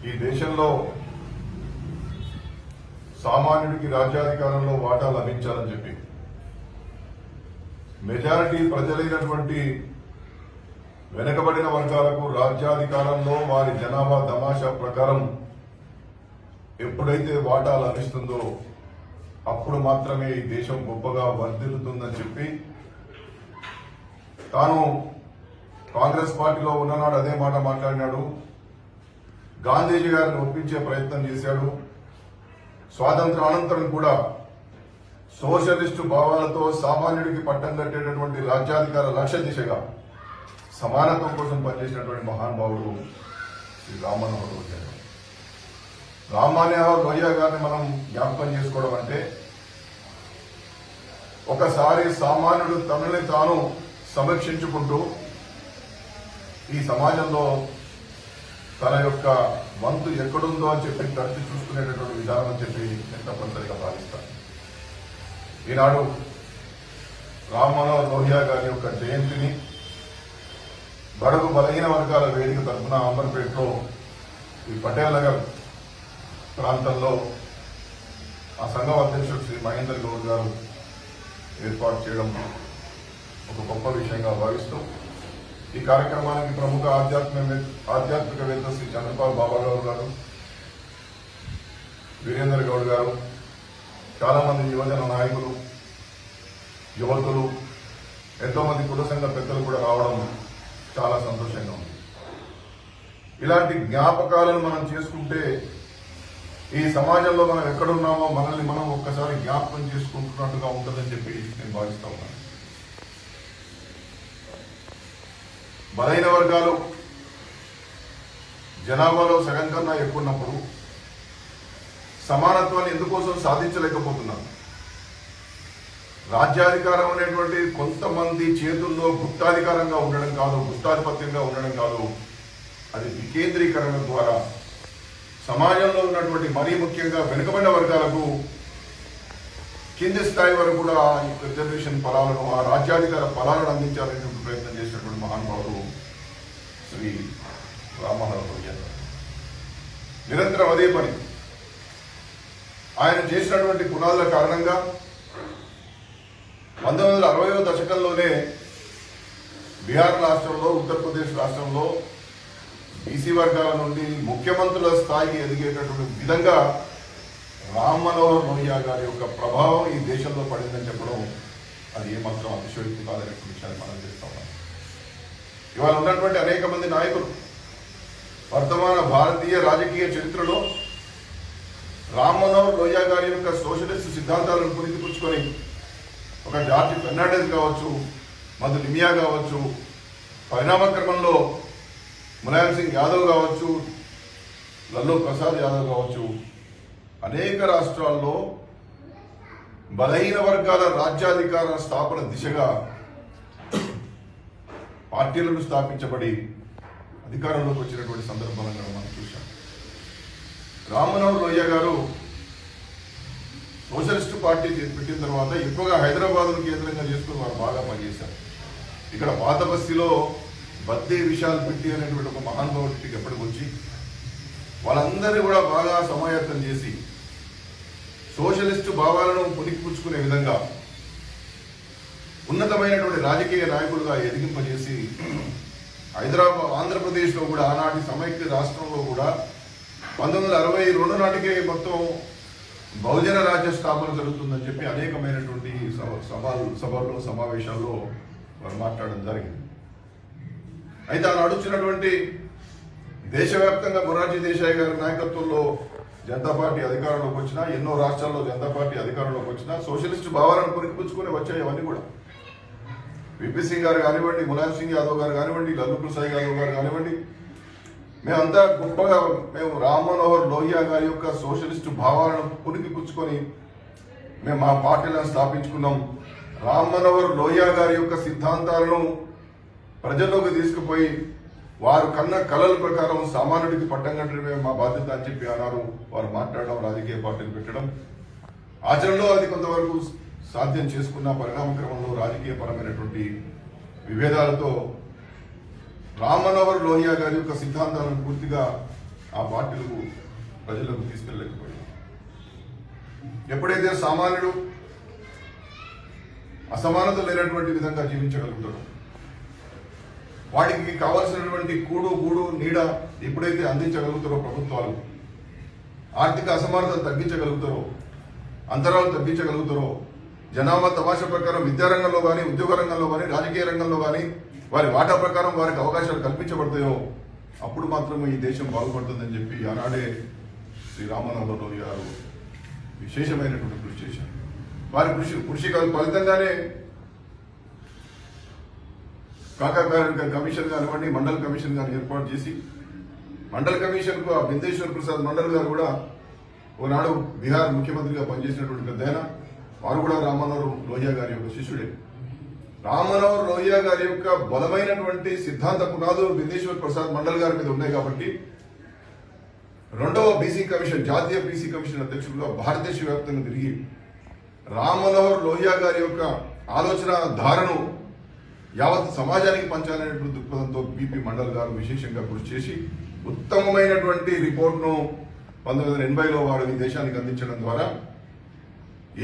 ఈ దేశంలో సామాన్యుడికి రాజ్యాధికారంలో వాటా లభించాలని చెప్పి మెజారిటీ ప్రజలైనటువంటి వెనుకబడిన వర్గాలకు రాజ్యాధికారంలో వారి జనాభా తమాషా ప్రకారం ఎప్పుడైతే వాటా లభిస్తుందో అప్పుడు మాత్రమే ఈ దేశం గొప్పగా వర్ధిల్లుతుందని చెప్పి తాను కాంగ్రెస్ పార్టీలో ఉన్ననాడు అదే మాట మాట్లాడినాడు. గాంధీజీ గారిని ఒప్పించే ప్రయత్నం చేశాడు. స్వాతంత్ర అనంతరం కూడా సోషలిస్టు భావాలతో సామాన్యుడికి పట్టం కట్టేటటువంటి రాజ్యాధికార లక్ష్య దిశగా సమానత్వం కోసం పనిచేసినటువంటి మహానుభావుడు శ్రీ రామ్ మనోహర్ లోహియా గారు. రామ్ మనోహర్ లోహియా గారిని మనం జ్ఞాపకం చేసుకోవడం అంటే ఒకసారి సామాన్యుడు తనని తాను సమీక్షించుకుంటూ ఈ సమాజంలో తన యొక్క వంతు ఎక్కడుందో అని చెప్పి తరచి చూసుకునేటటువంటి విధానం అని చెప్పి నేను తప్పనిసరిగా భావిస్తాను. ఈనాడు రామ్ మనోహర్ లోహియా గారి యొక్క జయంతిని బడుగు బలహీన వర్గాల వేదిక తరఫున అమర్పేటలో ఈ పటేల్ నగర్ ప్రాంతంలో ఆ సంఘం అధ్యక్షుడు శ్రీ మహేందర్ గౌడ్ గారు ఏర్పాటు చేయడం ఒక గొప్ప విషయంగా భావిస్తూ ఈ కార్యక్రమానికి ప్రముఖ ఆధ్యాత్మికవేత్త శ్రీ చంద్రపాల్ బాబా గౌడ్ గారు, వీరేందర్ గౌడ్ గారు, చాలా మంది యువజన నాయకులు, యువతులు, ఎంతో మంది కుల సంఘ పెద్దలు కూడా రావడం చాలా సంతోషంగా ఉంది. ఇలాంటి జ్ఞాపకాలను మనం చేసుకుంటే ఈ సమాజంలో మనం ఎక్కడున్నామో మనల్ని మనం ఒక్కసారి జ్ఞాపకం చేసుకుంటున్నట్టుగా ఉంటుందని చెప్పి నేను భావిస్తా ఉన్నాను. బలహీన వర్గాలు జనాభాలో సగం కన్నా ఎక్కువ ఉన్నప్పుడు సమానత్వాన్ని ఎందుకోసం సాధించలేకపోతున్నారు? రాజ్యాధికారం అనేటువంటి కొంతమంది చేతుల్లో గుప్తాధికారంగా ఉండడం కాదు, గుప్తాధిపత్యంగా ఉండడం కాదు, అది వికేంద్రీకరణ ద్వారా సమాజంలో ఉన్నటువంటి మరీ ముఖ్యంగా వెనుకబడిన వర్గాలకు కింది స్థాయి వరకు కూడా ఈ రిజర్వేషన్ ఫలాలను, ఆ రాజ్యాధికార ఫలాలను అందించాలనేటువంటి ప్రయత్నం చేసినటువంటి మహానుభావుడు శ్రీ రామ్ మనోహర్ లోహియా. నిరంతరం అదే పని. ఆయన చేసినటువంటి పునాదుల కారణంగా 1960వ దశకంలోనే బీహార్ రాష్ట్రంలో, ఉత్తరప్రదేశ్ రాష్ట్రంలో బీసీ వర్గాల నుండి ముఖ్యమంత్రుల స్థాయికి ఎదిగేటటువంటి విధంగా రామ్ మనోహర్ లోహియా గారి యొక్క ప్రభావం ఈ దేశంలో పడిందని చెప్పడం అది ఏమాత్రం అతిశయోక్తి కాదనే విషయాన్ని మనం చేస్తా ఉన్నాం. ఇవాళ ఉన్నటువంటి అనేక మంది నాయకులు వర్తమాన భారతీయ రాజకీయ చరిత్రలో రామ్ మనోహర్ లోహియా గారి యొక్క సోషలిస్ట్ సిద్ధాంతాలను పురితిపుచ్చుకొని ఒక జార్జి ఫెర్నాండెస్ కావచ్చు, మధు నిమియా కావచ్చు, పరిణామ క్రమంలో ములాయం సింగ్ యాదవ్ కావచ్చు, లల్లూ ప్రసాద్ యాదవ్ కావచ్చు, అనేక రాష్ట్రాల్లో బలహీన వర్గాల రాజ్యాధికార స్థాపన దిశగా పార్టీలను స్థాపించబడి అధికారంలోకి వచ్చినటువంటి సందర్భాలను మనం చూశాం. రామ్ మనోహర్ లోహియా గారు సోషలిస్టు పార్టీ పెట్టిన తర్వాత ఎక్కువగా హైదరాబాద్ను కేంద్రంగా చేసుకుని వారు బాగా పనిచేశారు. ఇక్కడ పాత బస్తీలో బద్దే విశాల్ పెట్టి అనేటువంటి ఒక మహానుభావుడికి ఎప్పటికి వచ్చి వాళ్ళందరినీ కూడా బాగా సమాయత్తం చేసి సోషలిస్టు భావాలను పుణికిపుచ్చుకునే విధంగా ఉన్నతమైనటువంటి రాజకీయ నాయకులుగా ఎదిగింపజేసి ఆంధ్రప్రదేశ్లో కూడా ఆనాటి సమైక్య రాష్ట్రంలో కూడా 1962 నాటికే మొత్తం బహుజన రాజ్య స్థాపన జరుగుతుందని చెప్పి అనేకమైనటువంటి సభల్లో సమావేశాల్లో వారు మాట్లాడడం జరిగింది. అయితే ఆ నడుచున్నటువంటి దేశవ్యాప్తంగా మొరార్జీ దేశాయ్ గారి నాయకత్వంలో జనతా పార్టీ అధికారంలోకి వచ్చినా, ఎన్నో రాష్ట్రాల్లో జనతా పార్టీ అధికారంలోకి వచ్చినా సోషలిస్టు భావాలను పురికిపుచ్చుకుని వచ్చాయి. అవన్నీ కూడా విపి సింగ్ గారు కానివ్వండి, ములాయం సింగ్ యాదవ్ గారు కానివ్వండి, లల్లూ ప్రసాద్ యాదవ్ గారు కానివ్వండి, మేమంతా గొప్పగా మేము రామ్ మనోహర్ లోహియా గారి యొక్క సోషలిస్టు భావాలను పురికిపుచ్చుకొని మేము మా పార్టీలను స్థాపించుకున్నాం. రామ్ మనోహర్ లోహియా గారి యొక్క సిద్ధాంతాలను ప్రజల్లోకి తీసుకుపోయి వారు కన్న కళల ప్రకారం సామాన్యుడికి పట్టం కట్టడమే మా బాధ్యత అని చెప్పి అన్నారు. వారు మాట్లాడడం, రాజకీయ పార్టీలు పెట్టడం, ఆచరణలో అది కొంతవరకు సాధ్యం చేసుకున్న పరిణామ క్రమంలో రాజకీయ పరమైనటువంటి విభేదాలతో రామ్ మనోహర్ లోహియా గారి యొక్క సిద్ధాంతాలను పూర్తిగా ఆ పార్టీలకు ప్రజలకు తీసుకెళ్ళలేకపోయారు. ఎప్పుడైతే సామాన్యుడు అసమానత లేనటువంటి విధంగా జీవించగలుగుతాడు, వాటికి కావాల్సినటువంటి కూడు గూడు నీడ ఎప్పుడైతే అందించగలుగుతారో ప్రభుత్వాలు, ఆర్థిక అసమానతలు తగ్గించగలుగుతారో, అంతరాలు తగ్గించగలుగుతారో, జనాభా తమాషా ప్రకారం విద్యారంగంలో కానీ, ఉద్యోగ రంగంలో కానీ, రాజకీయ రంగంలో కానీ వారి వాటా ప్రకారం వారికి అవకాశాలు కల్పించబడతాయో అప్పుడు మాత్రమే ఈ దేశం బాగుపడుతుందని చెప్పి ఆనాడే శ్రీ రామ్ మనోహర్ లోహియా గారు విశేషమైనటువంటి కృషి చేశారు. వారి కృషి ఫలితంగానే కాకా కమిషన్ కానివ్వండి, మండల కమిషన్ కానీ ఏర్పాటు చేసి, మండల కమిషన్ కు బిందేశ్వర్ ప్రసాద్ మండల్ గారు కూడా ఒకనాడు బీహార్ ముఖ్యమంత్రిగా పనిచేసినటువంటి పెద్ద ఆయన, వారు కూడా రామ్ మనోహర్ లోహియా గారి యొక్క శిష్యుడే. రామ్ మనోహర్ లోహియా గారి యొక్క బలమైనటువంటి సిద్ధాంత పునాదులు బిందేశ్వర్ ప్రసాద్ మండల్ గారి మీద ఉన్నాయి కాబట్టి రెండవ బీసీ కమిషన్, జాతీయ బీసీ కమిషన్ అధ్యక్షుడుగా భారతదేశ వ్యాప్తంగా తిరిగి రామ్ మనోహర్ లోహియా గారి యొక్క ఆలోచన ధారను యావత్ సమాజానికి పంచాలనేటువంటి దృక్పథంతో బీపీ మండల్ గారు విశేషంగా కృషి చేసి ఉత్తమమైనటువంటి రిపోర్ట్ను 1980లో వారు ఈ దేశానికి అందించడం ద్వారా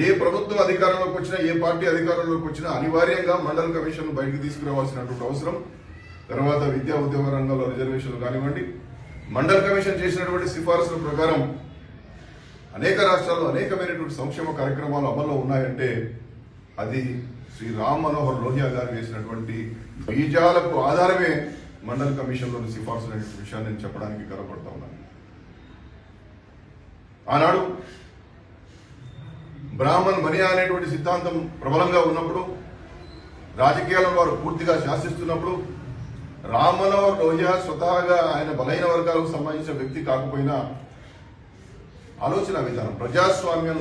ఏ ప్రభుత్వం అధికారంలోకి వచ్చినా, ఏ పార్టీ అధికారంలోకి వచ్చినా అనివార్యంగా మండల కమిషన్ బయటకు తీసుకురావాల్సినటువంటి అవసరం, తర్వాత విద్యా ఉద్యోగ రంగంలో రిజర్వేషన్లు కానివ్వండి, మండల కమిషన్ చేసినటువంటి సిఫారసుల ప్రకారం అనేక రాష్ట్రాల్లో అనేకమైనటువంటి సంక్షేమ కార్యక్రమాలు అమల్లో ఉన్నాయంటే అది శ్రీ రామ్ మనోహర్ లోహియా గారు వేసినటువంటి బీజాలకు ఆధారమే మండల కమిషన్లోని సిఫార్సులు అనే విషయాన్ని నేను చెప్పడానికి గర్వపడతా ఉన్నాను. ఆనాడు బ్రాహ్మణ్ మనియా అనేటువంటి సిద్ధాంతం ప్రబలంగా ఉన్నప్పుడు, రాజకీయాలను వారు పూర్తిగా శాసిస్తున్నప్పుడు, రామ్ మనోహర్ లోహియా స్వతహాగా ఆయన బలైన వర్గాలకు సంబంధించిన వ్యక్తి కాకపోయినా ఆలోచన విధానం, ప్రజాస్వామ్యం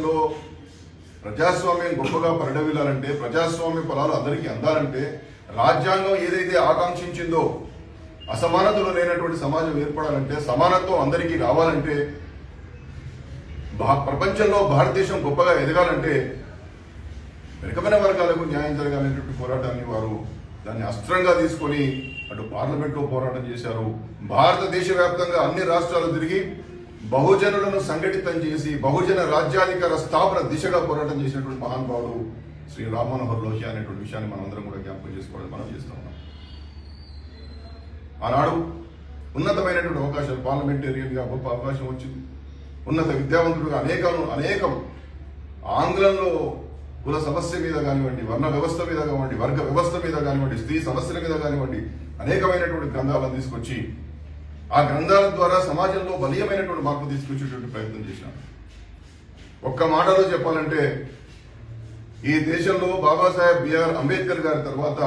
గొప్పగా పరిడవిల్లాలంటే, ప్రజాస్వామ్య ఫలాలు అందరికీ అందాలంటే, రాజ్యాంగం ఏదైతే ఆకాంక్షించిందో అసమానతలు లేనటువంటి సమాజం ఏర్పడాలంటే, సమానత్వం అందరికీ రావాలంటే, ప్రపంచంలో భారతదేశం గొప్పగా ఎదగాలంటే వెనుకబడిన వర్గాలకు న్యాయం జరగాలనేటువంటి పోరాటాన్ని వారు దాన్ని అస్త్రంగా తీసుకొని అటు పార్లమెంట్లో పోరాటం చేశారు. భారతదేశ వ్యాప్తంగా అన్ని రాష్ట్రాలు తిరిగి బహుజనులను సంఘటితం చేసి బహుజన రాజ్యాధికార స్థాపన దిశగా పోరాటం చేసినటువంటి మహానుభావుడు శ్రీ రామ్ మనోహర్ లోహియా అనేటువంటి విషయాన్ని మనం అందరం కూడా జ్ఞాపకం చేసుకోవడం మనం చేస్తూ ఉన్నాం. ఆనాడు ఉన్నతమైనటువంటి అవకాశాలు, పార్లమెంటేరియన్గా గొప్ప అవకాశం వచ్చింది, ఉన్నత విద్యావంతుడుగా అనేకం ఆంగ్లంలో కుల సమస్య మీద కానివ్వండి, వర్ణ వ్యవస్థ మీద కానివ్వండి, వర్గ వ్యవస్థ మీద కానివ్వండి, స్త్రీ సమస్యల మీద కానివ్వండి అనేకమైనటువంటి గ్రంథాలను తీసుకొచ్చి ఆ గ్రంథాల ద్వారా సమాజంలో బలీయమైనటువంటి మార్పు తీసుకొచ్చేటువంటి ప్రయత్నం చేశాను. ఒక్క మాటలో చెప్పాలంటే ఈ దేశంలో బాబాసాహెబ్ బిఆర్ అంబేద్కర్ గారి తర్వాత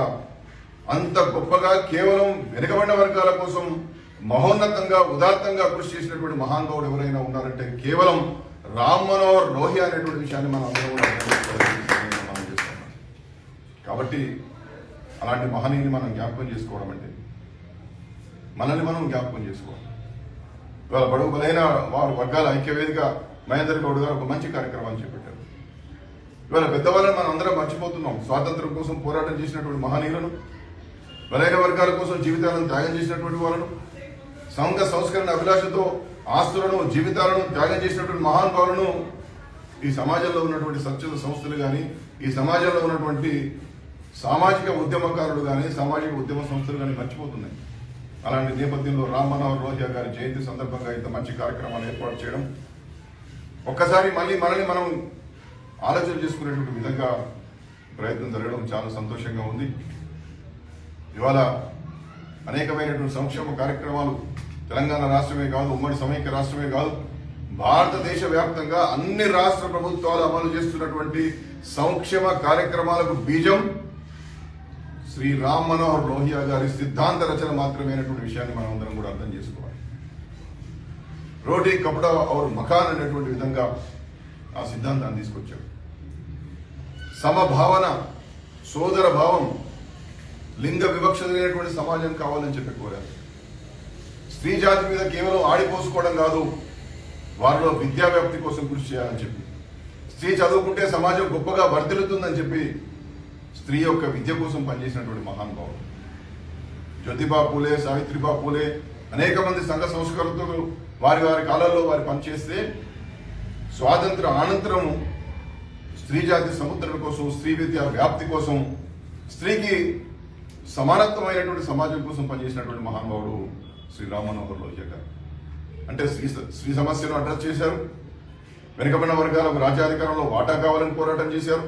అంత గొప్పగా కేవలం వెనుకబడిన వర్గాల కోసం మహోన్నతంగా ఉదాత్తంగా కృషి చేసినటువంటి మహానుభావుడు ఎవరైనా ఉన్నారంటే కేవలం రామ్ మనోహర్ లోహియా అనేటువంటి విషయాన్ని మనం అందరం కూడా చేస్తున్నాం. కాబట్టి అలాంటి మహనీయుని మనం జ్ఞాపకం చేసుకోవడం అంటే మనల్ని మనం జ్ఞాపకం చేసుకోవాలి. ఇవాళ బడుగు బలైన వారు వర్గాల ఐక్యవేదిక మహేందర్ గౌడ్ గారు ఒక మంచి కార్యక్రమాన్ని చేపట్టారు. ఇవాళ పెద్దవాళ్ళని మనం అందరం మర్చిపోతున్నాం. స్వాతంత్రం కోసం పోరాటం చేసినటువంటి మహనీయులను, బలైన వర్గాల కోసం జీవితాలను త్యాగం చేసినటువంటి వాళ్ళను, సంఘ సంస్కరణ అభిలాషతో ఆస్తులను జీవితాలను త్యాగం చేసినటువంటి మహానుభావులను ఈ సమాజంలో ఉన్నటువంటి స్వచ్ఛంద సంస్థలు కానీ, ఈ సమాజంలో ఉన్నటువంటి సామాజిక ఉద్యమకారులు కానీ, సామాజిక ఉద్యమ సంస్థలు కానీ మర్చిపోతున్నాయి. అలాంటి నేపథ్యంలో రామ్ మనోహర్ లోహియా గారి జయంతి సందర్భంగా ఇంత మంచి కార్యక్రమాలు ఏర్పాటు చేయడం, ఒక్కసారి మనల్ని మనం ఆలోచన చేసుకునేటువంటి విధంగా ప్రయత్నం జరగడం చాలా సంతోషంగా ఉంది. ఇవాళ అనేకమైనటువంటి సంక్షేమ కార్యక్రమాలు తెలంగాణ రాష్ట్రమే కాదు, ఉమ్మడి సమైక్య రాష్ట్రమే కాదు, భారతదేశ వ్యాప్తంగా అన్ని రాష్ట్ర ప్రభుత్వాలు అమలు చేస్తున్నటువంటి సంక్షేమ కార్యక్రమాలకు బీజం శ్రీ రామ్ మనోహర్ లోహియా గారి సిద్ధాంత రచన మాత్రమేనటువంటి విషయాన్ని మనం అందరం కూడా అర్థం చేసుకోవాలి. రోటీ కపడా ఔర్ మకాన్ అనేటువంటి విధంగా ఆ సిద్ధాంతాన్ని తీసుకొచ్చాడు. సమభావన, సోదర భావం, లింగ వివక్ష లేనటువంటి సమాజం కావాలని చెప్పి కోరారు. స్త్రీ జాతి మీద కేవలం ఆడిపోసుకోవడం కాదు, వారిలో విద్యా వ్యాప్తి కోసం కృషి చేయాలని చెప్పి, స్త్రీ చదువుకుంటే సమాజం గొప్పగా వర్ధిల్లుతుందని చెప్పి స్త్రీ యొక్క విద్య కోసం పనిచేసినటువంటి మహానుభావుడు. జ్యోతిబా పూలే, సావిత్రిబా పూలే, అనేక మంది సంఘ సంస్కృతులు వారి వారి కాలాల్లో వారు పనిచేస్తే స్వాతంత్ర అనంతరం స్త్రీ జాతి సముద్రం కోసం, స్త్రీ విద్య వ్యాప్తి కోసం, స్త్రీకి సమానత్వమైనటువంటి సమాజం కోసం పనిచేసినటువంటి మహానుభావుడు శ్రీ రామ్ మనోహర్ లోహియా గారు. అంటే స్త్రీ సమస్యను అడ్రస్ చేశారు, వెనుకబడిన వర్గాలకు రాజ్యాధికారంలో వాటా కావాలని పోరాటం చేశారు,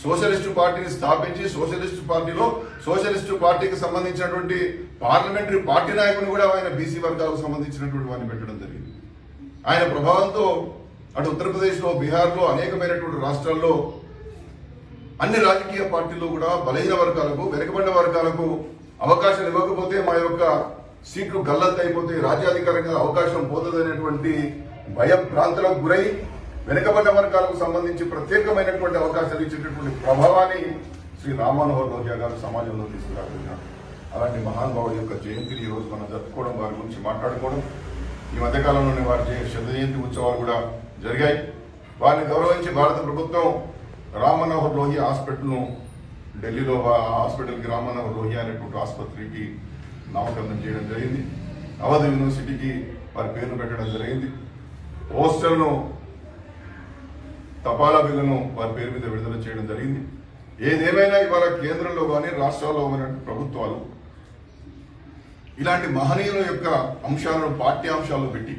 సోషలిస్టు పార్టీని స్థాపించి సోషలిస్టు పార్టీలో సోషలిస్టు పార్టీకి సంబంధించినటువంటి పార్లమెంటరీ పార్టీ నాయకుని కూడా ఆయన బీసీ వర్గాలకు సంబంధించినటువంటి వారిని పెట్టడం జరిగింది. ఆయన ప్రభావంతో అటు ఉత్తరప్రదేశ్లో, బీహార్లో, అనేకమైనటువంటి రాష్ట్రాల్లో అన్ని రాజకీయ పార్టీల్లో కూడా బలహీన వర్గాలకు, వెనుకబడిన వర్గాలకు అవకాశం ఇవ్వకపోతే మా యొక్క సీట్లు గల్లంతైపోతే రాజ్యాధికారంగా అవకాశం పోతుందనేటువంటి భయభ్రాంతులకు గురై వెనుకబడిన వర్గాలకు సంబంధించి ప్రత్యేకమైనటువంటి అవకాశాలు ఇచ్చేటటువంటి ప్రభావాన్ని శ్రీ రామ్ మనోహర్ లోహియా గారు సమాజంలో తీసుకురాగలిగినారు. అలాంటి మహానుభావుడి యొక్క జయంతిని ఈ రోజు మనం జరుపుకోవడం, వారి గురించి మాట్లాడుకోవడం, ఈ మధ్యకాలంలోనే వారి శత జయంతి ఉత్సవాలు కూడా జరిగాయి. వారిని గౌరవించి భారత ప్రభుత్వం రామ్ మనోహర్ లోహియా హాస్పిటల్ను ఢిల్లీలో హాస్పిటల్కి రామ్ మనోహర్ లోహియా అనేటువంటి ఆసుపత్రికి నామకరణం చేయడం జరిగింది. అవధ్ యూనివర్సిటీకి వారి పేరును పెట్టడం జరిగింది. పోస్టర్ను, తపాలా బిల్లును వారి పేరు మీద విడుదల చేయడం జరిగింది. ఏదేమైనా ఇవాళ కేంద్రంలో కానీ రాష్ట్రాల్లో ఉన్నటువంటి ప్రభుత్వాలు ఇలాంటి మహనీయుల యొక్క అంశాలను పాఠ్యాంశాల్లో పెట్టి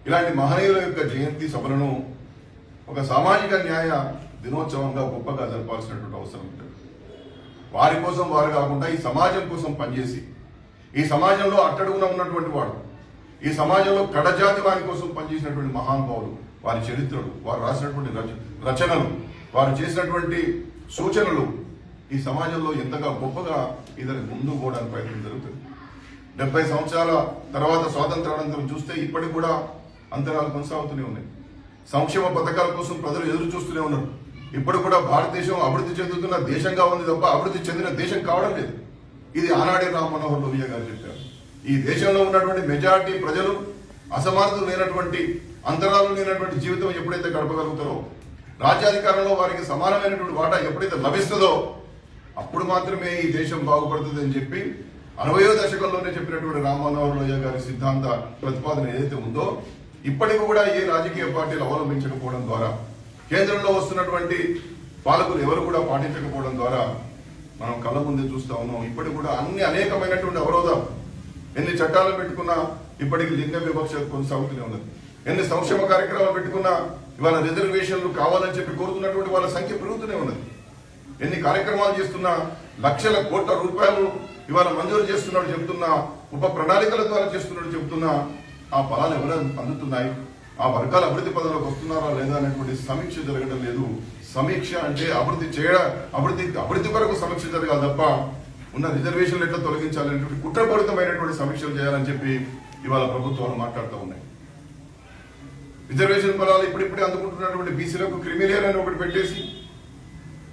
ఇలాంటి మహనీయుల యొక్క జయంతి సభలను ఒక సామాజిక న్యాయ దినోత్సవంగా గొప్పగా జరపాల్సినటువంటి అవసరం ఉంటుంది. వారి కోసం వారు కాకుండా ఈ సమాజం కోసం పనిచేసి, ఈ సమాజంలో అట్టడుగున ఉన్నటువంటి వాడు, ఈ సమాజంలో కడజాతి వారి కోసం పనిచేసినటువంటి మహానుభావులు, వారి చరిత్రలు, వారు రాసినటువంటి రచనలు, వారు చేసినటువంటి సూచనలు ఈ సమాజంలో ఎంతగా గొప్పగా ఇతని ముందు పోవడానికి ప్రయత్నం జరుగుతుంది. 70 సంవత్సరాల తర్వాత స్వాతంత్రానంతరం చూస్తే ఇప్పటికి కూడా అంతరాలు కొనసాగుతూనే ఉన్నాయి. సంక్షేమ పథకాల కోసం ప్రజలు ఎదురు చూస్తూనే ఉన్నారు. ఇప్పుడు కూడా భారతదేశం అభివృద్ధి చెందుతున్న దేశంగా ఉంది తప్ప అభివృద్ధి చెందిన దేశం కావడం లేదు. ఇది ఆనాడే రామ్ మనోహర్ లోహియా గారు చెప్పారు. ఈ దేశంలో ఉన్నటువంటి మెజారిటీ ప్రజలు అసమానతలు లేనటువంటి, అంతరాలు లేనటువంటి జీవితం ఎప్పుడైతే గడపగలుగుతారో, రాజ్యాధికారంలో వారికి సమానమైనటువంటి వాటా ఎప్పుడైతే లభిస్తుందో అప్పుడు మాత్రమే ఈ దేశం బాగుపడుతుంది అని చెప్పి 60వ దశకంలోనే చెప్పినటువంటి రామ్ మనోహర్ లోహియా గారి సిద్ధాంత ప్రతిపాదన ఏదైతే ఉందో ఇప్పటికి కూడా ఏ రాజకీయ పార్టీలు అవలంబించకపోవడం ద్వారా, కేంద్రంలో వస్తున్నటువంటి పాలకులు ఎవరు కూడా పాటించకపోవడం ద్వారా మనం కళ్ళ ముందే చూస్తా ఉన్నాం. ఇప్పటికి కూడా అనేకమైనటువంటి అవరోధాలు, ఎన్ని చట్టాలు పెట్టుకున్నా ఇప్పటికి లింగ వివక్ష కొనసాగుతూనే ఉన్నది. ఎన్ని సంక్షేమ కార్యక్రమాలు పెట్టుకున్నా ఇవాళ రిజర్వేషన్లు కావాలని చెప్పి కోరుతున్నటువంటి వాళ్ళ సంఖ్య పెరుగుతూనే ఉన్నది. ఎన్ని కార్యక్రమాలు చేస్తున్నా, లక్షల కోట్ల రూపాయలు ఇవాళ మంజూరు చేస్తున్నాడు చెబుతున్నా, ఉప ప్రణాళికల ద్వారా చేస్తున్నాడు చెబుతున్నా, ఆ ఫలాలు ఎవరైనా అందుతున్నాయి, ఆ వర్గాల అభివృద్ధి పదంలోకి వస్తున్నారా లేదా అనేటువంటి సమీక్ష జరగడం లేదు. సమీక్ష అంటే అభివృద్ధి కొరకు సమీక్ష జరగాలి తప్ప ఉన్న రిజర్వేషన్లు ఎట్లా తొలగించాలనేటువంటి కుట్రపూరితమైనటువంటి సమీక్షలు చేయాలని చెప్పి ఇవాళ ప్రభుత్వాలు మాట్లాడుతూ ఉన్నాయి. రిజర్వేషన్ ఫలాలు ఇప్పుడిప్పుడే అందుకుంటున్నటువంటి బీసీలకు క్రిమిలేయర్ అని ఒకటి పెట్టేసి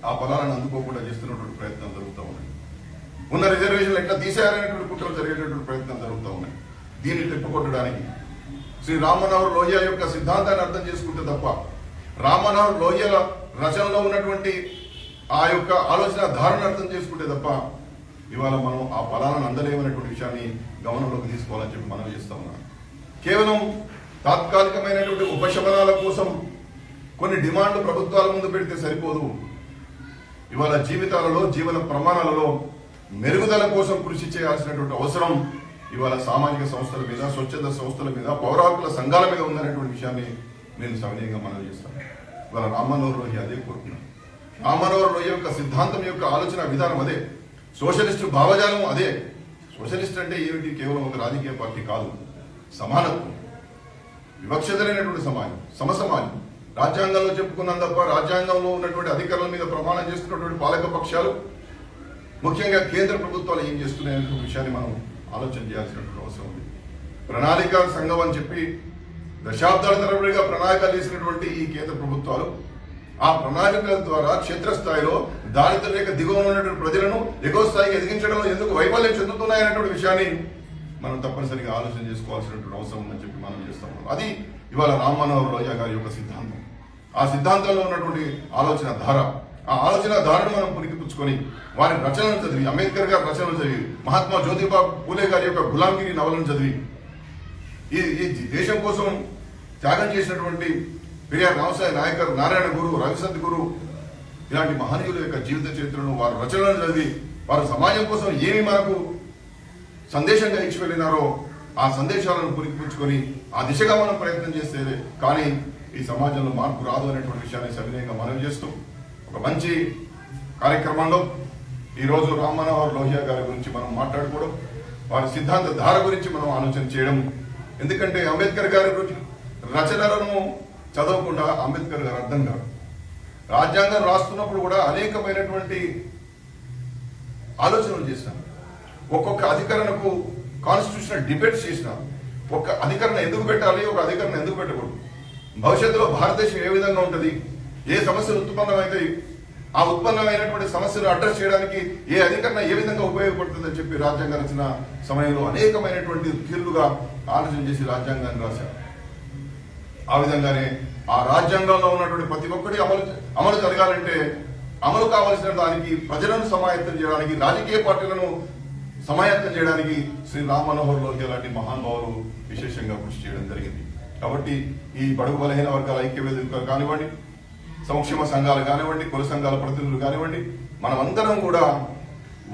ఆ ఫలాలను అందుకోకుండా చేస్తున్నటువంటి ప్రయత్నం జరుగుతూ ఉన్నాయి. ఉన్న రిజర్వేషన్లు ఎట్లా తీసేయాలనేటువంటి కుట్రలు జరిగేటటువంటి ప్రయత్నం జరుగుతూ ఉన్నాయి. దీన్ని తిప్పుకొట్టడానికి శ్రీ రామ్ మనోహర్ లోహియా యొక్క సిద్ధాంతాన్ని అర్థం చేసుకుంటే తప్ప, రామ్ మనోహర్ లోహియా రచనలో ఉన్నటువంటి ఆ యొక్క ఆలోచన ధారణ అర్థం చేసుకుంటే తప్ప ఇవాళ మనం ఆ ఫలాలను అందలేమనేటువంటి విషయాన్ని గమనంలోకి తీసుకోవాలని చెప్పి మనం చేస్తా ఉన్నాం. కేవలం తాత్కాలికమైనటువంటి ఉపశమనాల కోసం కొన్ని డిమాండ్లు ప్రభుత్వాల ముందు పెడితే సరిపోదు. ఇవాళ జీవితాలలో, జీవన ప్రమాణాలలో మెరుగుదల కోసం కృషి చేయాల్సినటువంటి అవసరం ఇవాళ సామాజిక సంస్థల మీద, స్వచ్ఛంద సంస్థల మీద, పౌర హక్కుల సంఘాల మీద ఉందనేటువంటి విషయాన్ని నేను సవినయంగా మనవి చేస్తాను. ఇవాళ రామ్ మనోహర్ లోహియా అదే కోరుకున్నాను. రామ్ మనోహర్ లోహియా యొక్క సిద్ధాంతం యొక్క ఆలోచన విధానం అదే, సోషలిస్టు భావజాలం అదే. సోషలిస్ట్ అంటే ఏమిటి? కేవలం ఒక రాజకీయ పార్టీ కాదు, సమానత్వం, వివక్షత లేనటువంటి సమాజం, సమసమాజం. రాజ్యాంగంలో చెప్పుకున్నాం తప్ప రాజ్యాంగంలో ఉన్నటువంటి అధికారుల మీద ప్రమాణం చేస్తున్నటువంటి పాలక పక్షాలు, ముఖ్యంగా కేంద్ర ప్రభుత్వాలు ఏం చేస్తున్నాయనే విషయాన్ని మనం ఆలోచన చేయాల్సినటువంటి అవసరం ఉంది. ప్రణాళిక సంఘం అని చెప్పి దశాబ్దాల తరబడిగా ప్రణాళికలు చేసినటువంటి ఈ కేంద్ర ప్రభుత్వాలు ఆ ప్రణాళికల ద్వారా క్షేత్రస్థాయిలో దారిద్ర్య రేఖ దిగువ ఉన్నటువంటి ప్రజలను ఎగువ స్థాయికి ఎదిగించడంలో ఎందుకు వైఫల్యం చెందుతున్నాయనేటువంటి విషయాన్ని మనం తప్పనిసరిగా ఆలోచన చేసుకోవాల్సినటువంటి అవసరం ఉందని చెప్పి మనం చేస్తాం. అది ఇవాళ రామ్ మనోహర్ లోహియా గారి యొక్క సిద్ధాంతం. ఆ సిద్ధాంతంలో ఉన్నటువంటి ఆలోచన ధార, ఆ ఆలోచన దారులను మనం పురికిపుచ్చుకొని వారి రచనలు చదివి, అంబేద్కర్ గారి రచనలు చదివి, మహాత్మా జ్యోతిబా పూలే గారి యొక్క గులాంగిరి నవలను చదివి ఈ దేశం కోసం త్యాగం చేసినటువంటి పెరియార్ రామసాయి నాయకర్, నారాయణ గురు, రవిశంత్ గురు ఇలాంటి మహనీయుల యొక్క జీవిత చరిత్రను, వారి రచనలను చదివి వారు సమాజం కోసం ఏమి మనకు సందేశంగా ఇచ్చి వెళ్ళినారో ఆ సందేశాలను పురికిపుచ్చుకొని ఆ దిశగా మనం ప్రయత్నం చేస్తే కానీ ఈ సమాజంలో మార్పు రాదు అనేటువంటి విషయాన్ని సవినయంగా మనవి చేస్తూ ఒక మంచి కార్యక్రమంలో ఈరోజు రామ్ మనోహర్ లోహియా గారి గురించి మనం మాట్లాడుకోవడం, వారి సిద్ధాంత ధార గురించి మనం ఆలోచన చేయడం. ఎందుకంటే అంబేద్కర్ గారి రచనలను చదవకుండా అంబేద్కర్ గారు అర్థం కాదు. రాజ్యాంగం రాస్తున్నప్పుడు కూడా అనేకమైనటువంటి ఆలోచనలు చేసినాం. ఒక్కొక్క అధికరణకు కాన్స్టిట్యూషనల్ డిబేట్స్ చేసినాం. ఒక అధికరణ ఎందుకు పెట్టాలి, ఒక అధికరణ ఎందుకు పెట్టకూడదు, భవిష్యత్తులో భారతదేశం ఏ విధంగా ఉంటుంది, ఏ సమస్యలు ఉత్పన్నమవుతాయి, ఆ ఉత్పన్నమైనటువంటి సమస్యను అడ్రస్ చేయడానికి ఏ అధికరణ ఏ విధంగా ఉపయోగపడుతుందని చెప్పి రాజ్యాంగ రచన సమయంలో అనేకమైనటువంటి తీర్లుగా ఆలోచన చేసి రాజ్యాంగాన్ని రాశారు. ఆ విధంగానే ఆ రాజ్యాంగంలో ఉన్నటువంటి ప్రతి ఒక్కటి అమలు జరగాలంటే అమలు కావాల్సిన దానికి ప్రజలను సమాయత్తం చేయడానికి, రాజకీయ పార్టీలను సమాయత్తం చేయడానికి శ్రీ రామ్ మనోహర్ లోహియా లాంటి మహానుభావులు విశేషంగా కృషి చేయడం జరిగింది. కాబట్టి ఈ బడుగు బలహీన వర్గాల ఐక్యవేదిక కానివ్వండి, సంక్షేమ సంఘాలు కానివ్వండి, కుల సంఘాల ప్రతినిధులు కానివ్వండి, మనమందరం కూడా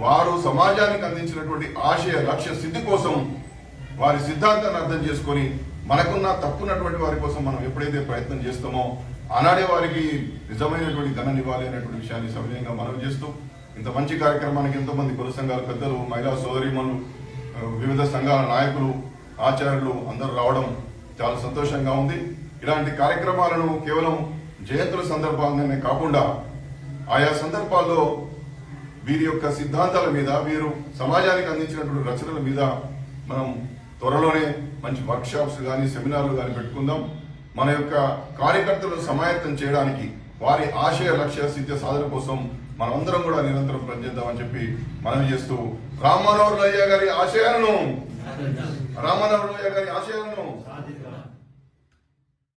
వారు సమాజానికి అందించినటువంటి ఆశయ లక్ష్య సిద్ధి కోసం వారి సిద్ధాంతాన్ని అర్థం చేసుకొని మనకున్న తప్పున్నటువంటి వారి కోసం మనం ఎప్పుడైతే ప్రయత్నం చేస్తామో ఆనాడే వారికి నిజమైనటువంటి ఘననివ్వాలి అనేటువంటి విషయాన్ని సవినయంగా మనవి చేస్తూ ఇంత మంచి కార్యక్రమానికి ఎంతోమంది కుల సంఘాల పెద్దలు, మహిళా సోదరీమణులు, వివిధ సంఘాల నాయకులు, ఆచార్యులు అందరూ రావడం చాలా సంతోషంగా ఉంది. ఇలాంటి కార్యక్రమాలను కేవలం జయంతుల సందర్భాలనే కాకుండా ఆయా సందర్భాల్లో వీరి యొక్క సిద్ధాంతాల మీద, వీరు సమాజానికి అందించినటువంటి రచనల మీద మనం త్వరలోనే మంచి వర్క్ షాప్స్ కానీ సెమినార్లు కానీ పెట్టుకుందాం. మన యొక్క కార్యకర్తలను సమాయత్తం చేయడానికి, వారి ఆశయ లక్ష్య సిద్ధ సాధన కోసం మనమందరం కూడా నిరంతరం పనిచేద్దామని చెప్పి మనవి చేస్తూ రామ్ మనోహర్ లోహియా గారి ఆశయాలను